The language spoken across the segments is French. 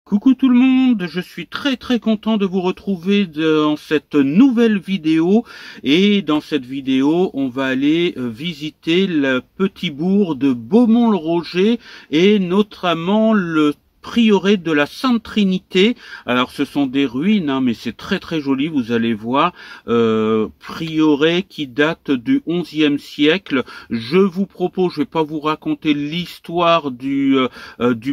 Coucou tout le monde, je suis très content de vous retrouver dans cette nouvelle vidéo et dans cette vidéo on va aller visiter le petit bourg de Beaumont-le-Roger et notamment le prieuré de la Sainte Trinité. Alors ce sont des ruines, hein, mais c'est très joli, vous allez voir. Prieuré qui date du XIe siècle. Je vous propose, je vais pas vous raconter l'histoire du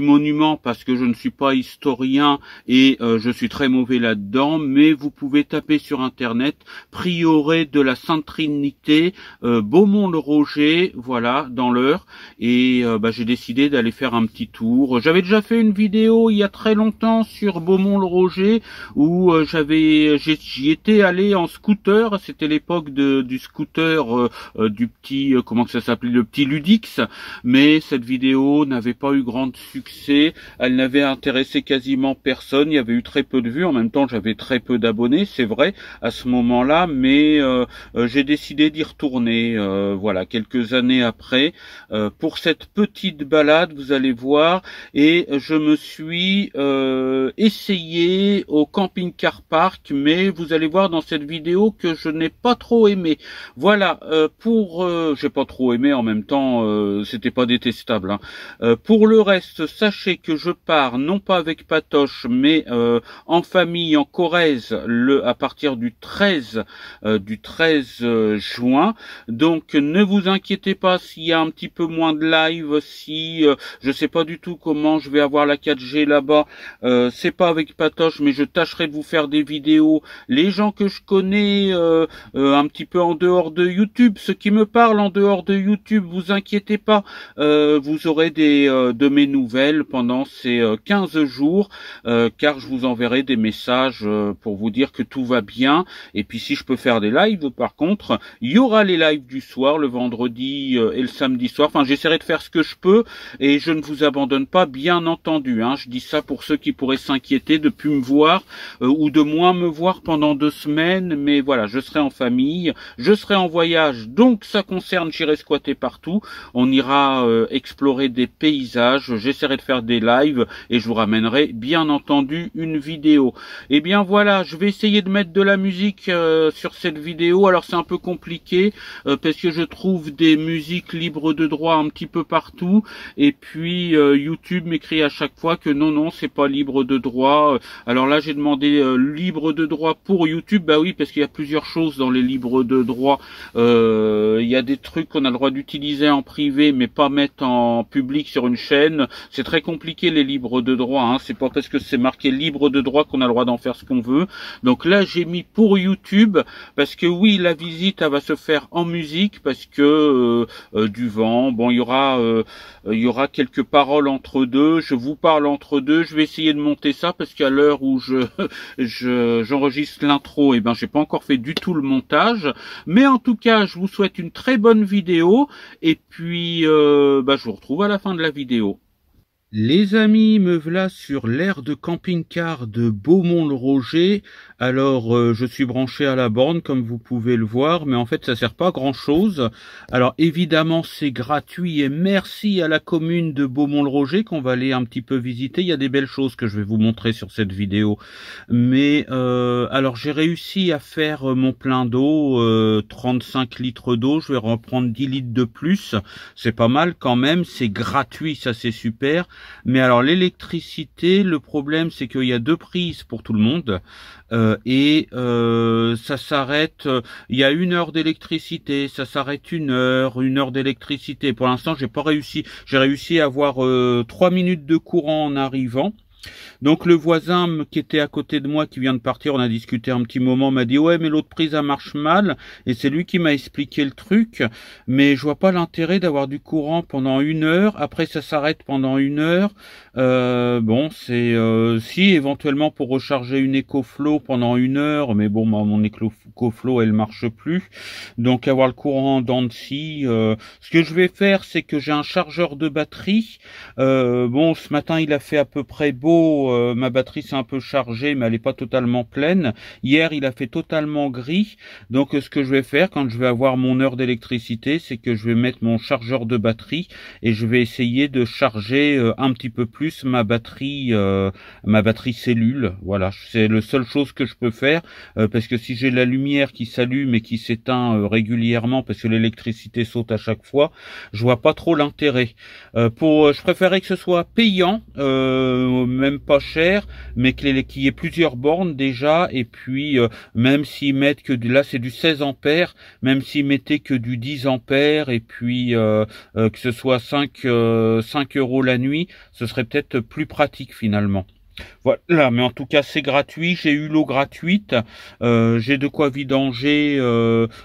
monument parce que je ne suis pas historien et je suis très mauvais là-dedans, mais vous pouvez taper sur internet prieuré de la Sainte Trinité, Beaumont-le-Roger, voilà, dans l'Eure. Et j'ai décidé d'aller faire un petit tour. J'avais déjà fait une vidéo il y a très longtemps sur Beaumont-le-Roger où j'y étais allé en scooter. C'était l'époque du scooter du petit comment ça s'appelait, le petit Ludix, mais cette vidéo n'avait pas eu grand succès, elle n'avait intéressé quasiment personne, il y avait eu très peu de vues. En même temps j'avais très peu d'abonnés, c'est vrai à ce moment-là, mais j'ai décidé d'y retourner voilà, quelques années après pour cette petite balade, vous allez voir. Et je me suis essayé au camping-car park, mais vous allez voir dans cette vidéo que je n'ai pas trop aimé. Voilà, j'ai pas trop aimé, en même temps c'était pas détestable, hein. Pour le reste, sachez que je pars non pas avec Patoche, mais en famille en Corrèze à partir du 13 juin. Donc ne vous inquiétez pas s'il y a un petit peu moins de live, si je sais pas du tout comment je vais avoir la 4G là-bas, c'est pas avec Patoche, mais je tâcherai de vous faire des vidéos. Les gens que je connais un petit peu en dehors de YouTube, ceux qui me parlent en dehors de YouTube, vous inquiétez pas, vous aurez de mes nouvelles pendant ces 15 jours, car je vous enverrai des messages pour vous dire que tout va bien. Et puis si je peux faire des lives, par contre, il y aura les lives du soir, le vendredi et le samedi soir. Enfin, j'essaierai de faire ce que je peux et je ne vous abandonne pas, bien entendu, hein. Je dis ça pour ceux qui pourraient s'inquiéter de plus me voir ou de moins me voir pendant 2 semaines, mais voilà, je serai en famille, je serai en voyage, donc ça concerne, j'irai squatter partout, on ira explorer des paysages, j'essaierai de faire des lives et je vous ramènerai bien entendu une vidéo. Et bien voilà, je vais essayer de mettre de la musique sur cette vidéo. Alors c'est un peu compliqué parce que je trouve des musiques libres de droit un petit peu partout, et puis YouTube m'écrit à chaque fois que non, c'est pas libre de droit. Alors là j'ai demandé libre de droit pour YouTube. Bah oui, parce qu'il y a plusieurs choses dans les libres de droit. Il y a des trucs qu'on a le droit d'utiliser en privé mais pas mettre en public sur une chaîne. C'est très compliqué les libres de droit, hein. C'est pas parce que c'est marqué libre de droit qu'on a le droit d'en faire ce qu'on veut. Donc là j'ai mis pour YouTube parce que oui, la visite elle va se faire en musique parce que du vent, bon, il y aura quelques paroles entre deux, je vous parle entre deux, je vais essayer de monter ça parce qu'à l'heure où j'enregistre l'intro, et j'ai pas encore fait du tout le montage, mais en tout cas je vous souhaite une très bonne vidéo et puis je vous retrouve à la fin de la vidéo. Les amis, me voilà sur l'aire de camping-car de Beaumont-le-Roger. Alors, je suis branché à la borne, comme vous pouvez le voir, mais en fait, ça sert pas à grand-chose. Alors, évidemment, c'est gratuit et merci à la commune de Beaumont-le-Roger qu'on va aller un petit peu visiter. Il y a des belles choses que je vais vous montrer sur cette vidéo. Mais, alors, j'ai réussi à faire mon plein d'eau, 35 litres d'eau. Je vais reprendre 10 litres de plus. C'est pas mal quand même. C'est gratuit, ça c'est super. Mais alors l'électricité, le problème c'est qu'il y a 2 prises pour tout le monde ça s'arrête, il y a 1 heure d'électricité, ça s'arrête 1 heure d'électricité. Pour l'instant j'ai pas réussi, j'ai réussi à avoir 3 minutes de courant en arrivant. Donc le voisin qui était à côté de moi, qui vient de partir, on a discuté un petit moment, m'a dit ouais mais l'autre prise elle marche mal, et c'est lui qui m'a expliqué le truc, mais je vois pas l'intérêt d'avoir du courant pendant 1 heure, après ça s'arrête pendant 1 heure. Bon, c'est si éventuellement pour recharger une EcoFlow pendant 1 heure, mais bon, mon EcoFlow elle marche plus, donc avoir le courant en dents de scie. Ce que je vais faire, c'est que j'ai un chargeur de batterie. Bon, ce matin il a fait à peu près beau. beau, ma batterie s'est un peu chargée, mais elle n'est pas totalement pleine. Hier, il a fait totalement gris. Donc, ce que je vais faire quand je vais avoir mon heure d'électricité, c'est que je vais mettre mon chargeur de batterie et je vais essayer de charger un petit peu plus ma batterie cellule. Voilà, c'est la seule chose que je peux faire parce que si j'ai la lumière qui s'allume et qui s'éteint régulièrement parce que l'électricité saute à chaque fois, je vois pas trop l'intérêt. Je préférais que ce soit payant, même pas cher, mais qu'il y ait plusieurs bornes déjà, et puis même s'ils mettent que là c'est du 16 ampères, même s'ils mettaient que du 10 ampères, et puis que ce soit 5 € la nuit, ce serait peut-être plus pratique finalement. Voilà, mais en tout cas c'est gratuit, j'ai eu l'eau gratuite, j'ai de quoi vidanger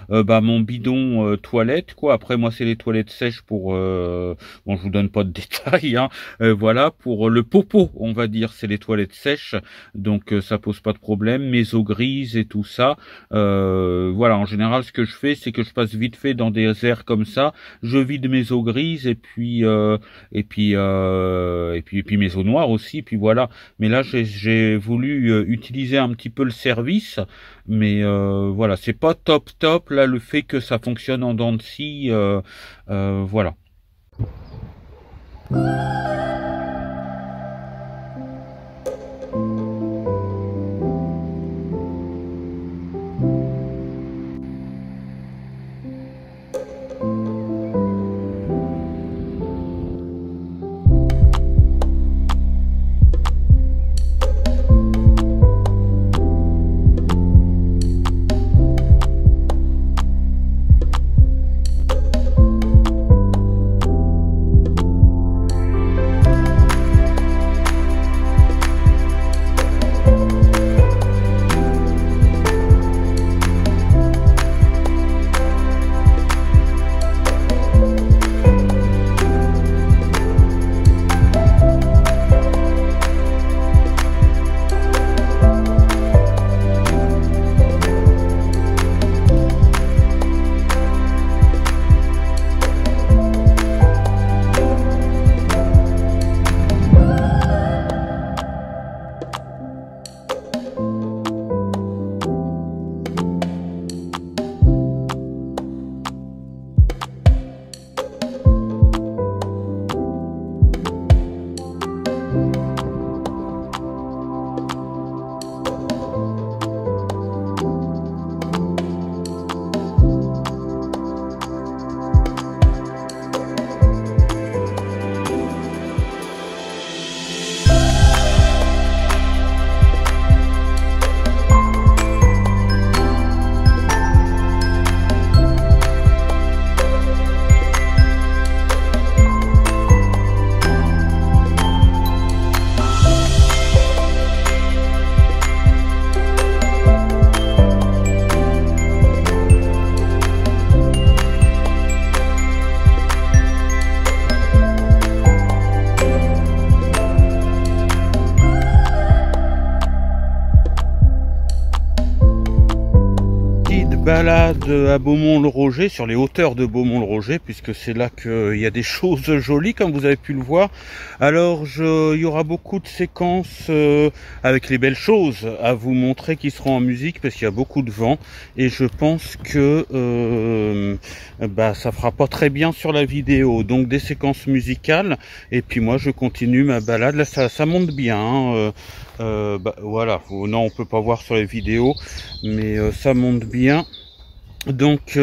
mon bidon toilette, quoi. Après moi c'est les toilettes sèches pour bon, je vous donne pas de détails, hein. Voilà, pour le popo on va dire, c'est les toilettes sèches, donc ça pose pas de problème. Mes eaux grises et tout ça, voilà, en général ce que je fais c'est que je passe vite fait dans des airs comme ça, je vide mes eaux grises et puis mes eaux noires aussi, puis voilà. Mais là, j'ai voulu utiliser un petit peu le service, mais voilà, c'est pas top. Là, le fait que ça fonctionne en dents de scie, voilà. Balade à Beaumont-le-Roger, sur les hauteurs de Beaumont-le-Roger, puisque c'est là qu'il y a des choses jolies, comme vous avez pu le voir. Alors, il y aura beaucoup de séquences avec les belles choses à vous montrer qui seront en musique, parce qu'il y a beaucoup de vent, et je pense que ça fera pas très bien sur la vidéo. Donc, des séquences musicales, et puis moi, je continue ma balade. Là, ça monte bien, hein. Voilà, non on peut pas voir sur les vidéos, mais ça monte bien. Donc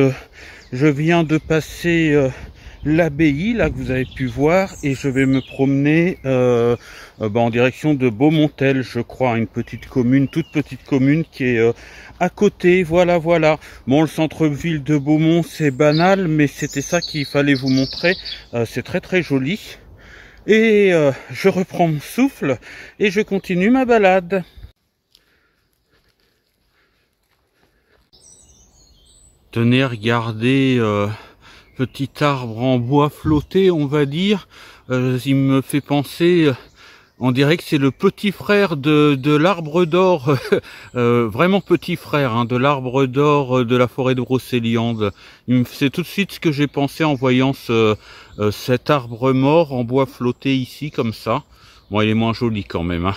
je viens de passer l'abbaye là que vous avez pu voir, et je vais me promener en direction de Beaumontel, je crois, une petite commune, toute petite commune qui est à côté. Voilà. Bon, le centre-ville de Beaumont c'est banal, mais c'était ça qu'il fallait vous montrer. C'est très très joli. Et je reprends mon souffle et je continue ma balade. Tenez, regardez, petit arbre en bois flotté, on va dire. Il me fait penser, on dirait que c'est le petit frère de l'arbre d'or, vraiment petit frère, hein, de l'arbre d'or de la forêt de Brocéliande. C'est tout de suite ce que j'ai pensé en voyant cet arbre mort en bois flotté ici, comme ça. Bon, il est moins joli quand même, hein.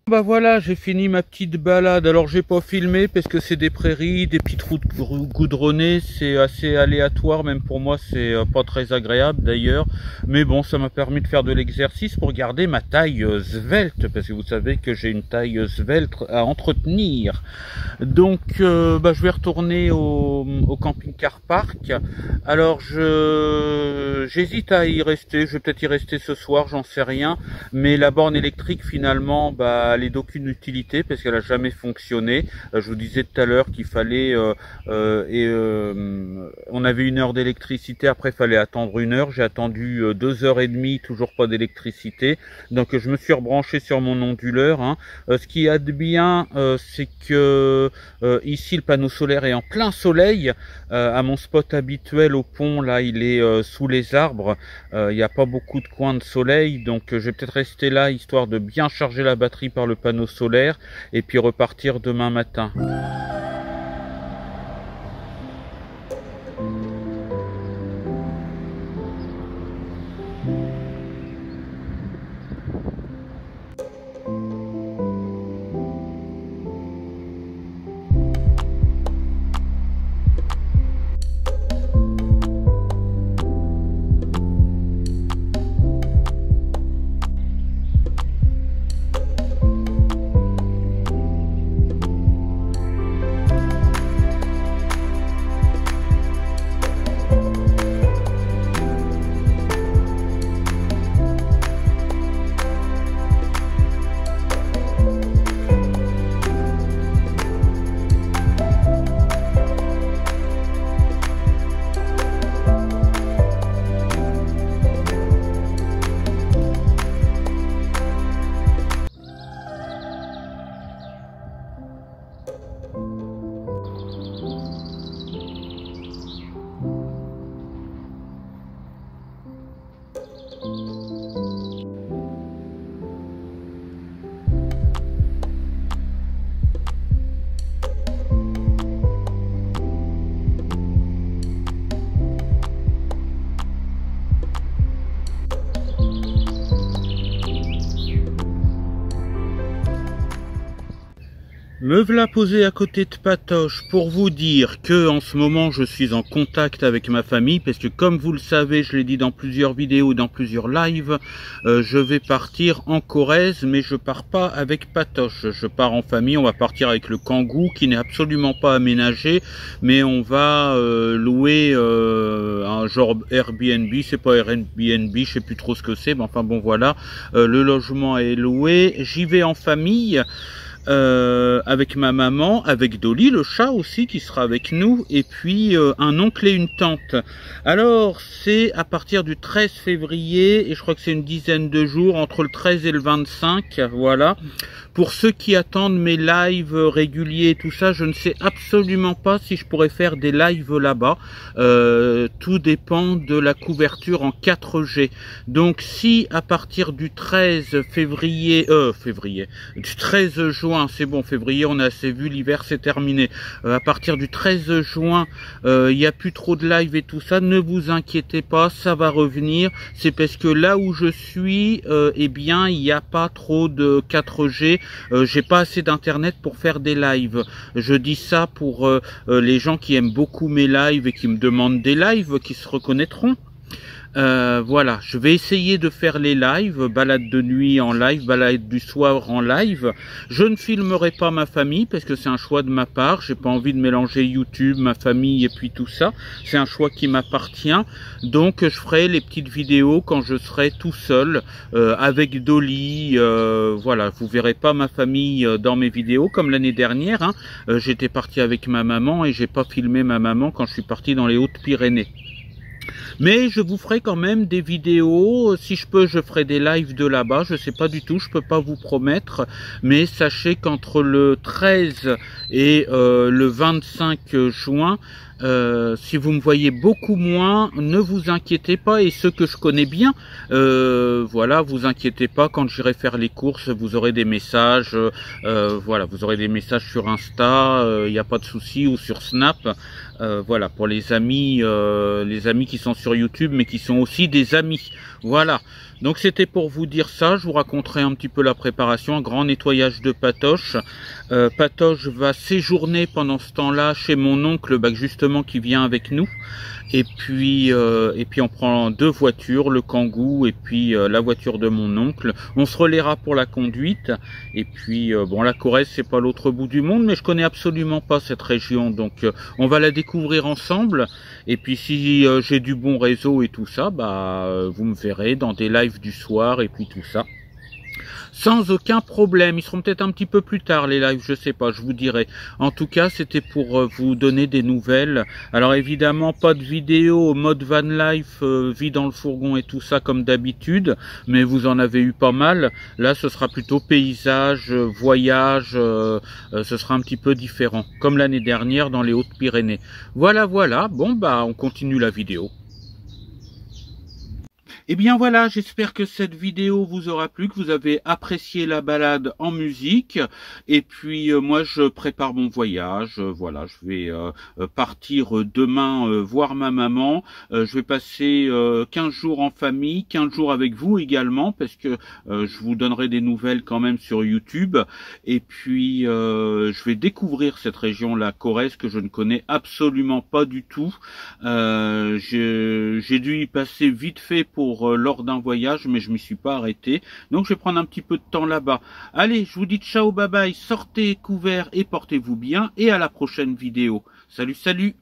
Bah voilà, j'ai fini ma petite balade. Alors j'ai pas filmé parce que c'est des prairies, des petites routes goudronnées, c'est assez aléatoire, même pour moi c'est pas très agréable d'ailleurs. Mais bon, ça m'a permis de faire de l'exercice pour garder ma taille svelte, parce que vous savez que j'ai une taille svelte à entretenir. Donc je vais retourner au camping-car park. Alors j'hésite à y rester, je vais peut-être y rester ce soir, j'en sais rien. Mais la borne électrique finalement, elle est d'aucune utilité parce qu'elle a jamais fonctionné. Je vous disais tout à l'heure qu'il fallait on avait 1 heure d'électricité, après il fallait attendre 1 heure. J'ai attendu 2h30, toujours pas d'électricité. Donc je me suis rebranché sur mon onduleur, hein. Ce qui est de bien, c'est que ici le panneau solaire est en plein soleil. À mon spot habituel au pont, là il est sous les arbres. Il n'y a pas beaucoup de coins de soleil, donc je vais peut-être rester là histoire de bien charger la batterie par le panneau solaire et puis repartir demain matin. Me voilà posé à côté de Patoche pour vous dire que en ce moment je suis en contact avec ma famille parce que comme vous le savez, je l'ai dit dans plusieurs vidéos, dans plusieurs lives, je vais partir en Corrèze, mais je pars pas avec Patoche. Je pars en famille, on va partir avec le Kangoo qui n'est absolument pas aménagé, mais on va louer un genre Airbnb, c'est pas Airbnb, je sais plus trop ce que c'est, mais enfin bon voilà, le logement est loué, j'y vais en famille. Avec ma maman, avec Dolly, le chat aussi qui sera avec nous, et puis un oncle et une tante. Alors c'est à partir du 13 février, et je crois que c'est une dizaine de jours, entre le 13 et le 25, voilà. Pour ceux qui attendent mes lives réguliers et tout ça, je ne sais absolument pas si je pourrais faire des lives là-bas. Tout dépend de la couverture en 4G. Donc si à partir du 13 février, du 13 juin, c'est bon, février on a assez vu, l'hiver c'est terminé. À partir du 13 juin, il n'y a plus trop de live et tout ça, ne vous inquiétez pas, ça va revenir. C'est parce que là où je suis, eh bien il n'y a pas trop de 4G. J'ai pas assez d'internet pour faire des lives. Je dis ça pour les gens qui aiment beaucoup mes lives et qui me demandent des lives, qui se reconnaîtront. Voilà, je vais essayer de faire les lives, balade de nuit en live, balade du soir en live. Je ne filmerai pas ma famille parce que c'est un choix de ma part. J'ai pas envie de mélanger YouTube, ma famille et puis tout ça. C'est un choix qui m'appartient. Donc je ferai les petites vidéos quand je serai tout seul avec Dolly. Voilà, vous verrez pas ma famille dans mes vidéos comme l'année dernière. Hein. J'étais parti avec ma maman et j'ai pas filmé ma maman quand je suis parti dans les Hautes-Pyrénées. Mais je vous ferai quand même des vidéos, si je peux je ferai des lives de là-bas, je sais pas du tout, je peux pas vous promettre, mais sachez qu'entre le 13 et le 25 juin, Si vous me voyez beaucoup moins, ne vous inquiétez pas. Et ceux que je connais bien, voilà, vous inquiétez pas. Quand j'irai faire les courses, vous aurez des messages. Voilà, vous aurez des messages sur Insta. Il n'y a pas de souci, ou sur Snap. Voilà, pour les amis qui sont sur YouTube, mais qui sont aussi des amis. Voilà. Donc c'était pour vous dire ça. Je vous raconterai un petit peu la préparation, un grand nettoyage de Patoche. Patoche va séjourner pendant ce temps-là chez mon oncle, justement, qui vient avec nous. Et puis on prend 2 voitures, le Kangoo et puis la voiture de mon oncle. On se relaiera pour la conduite. Et puis bon, la Corrèze, c'est pas l'autre bout du monde, mais je connais absolument pas cette région, donc on va la découvrir ensemble. Et puis si j'ai du bon réseau et tout ça, vous me verrez dans des lives du soir et puis tout ça. Sans aucun problème. Ils seront peut-être un petit peu plus tard, les lives, je sais pas, je vous dirai. En tout cas, c'était pour vous donner des nouvelles. Alors évidemment, pas de vidéo mode van life, vie dans le fourgon et tout ça comme d'habitude, mais vous en avez eu pas mal. Là, ce sera plutôt paysage, voyage, ce sera un petit peu différent, comme l'année dernière dans les Hautes-Pyrénées. Voilà, voilà. Bon, on continue la vidéo. Et bien voilà, j'espère que cette vidéo vous aura plu, que vous avez apprécié la balade en musique. Et puis moi je prépare mon voyage, voilà, je vais partir demain voir ma maman. Je vais passer 15 jours en famille, 15 jours avec vous également, parce que je vous donnerai des nouvelles quand même sur YouTube. Et puis je vais découvrir cette région, la Corrèze, que je ne connais absolument pas du tout. J'ai dû y passer vite fait lors d'un voyage, mais je m'y suis pas arrêté, donc je vais prendre un petit peu de temps là-bas. Allez, je vous dis ciao, bye bye, sortez couverts et portez-vous bien, et à la prochaine vidéo. Salut, salut!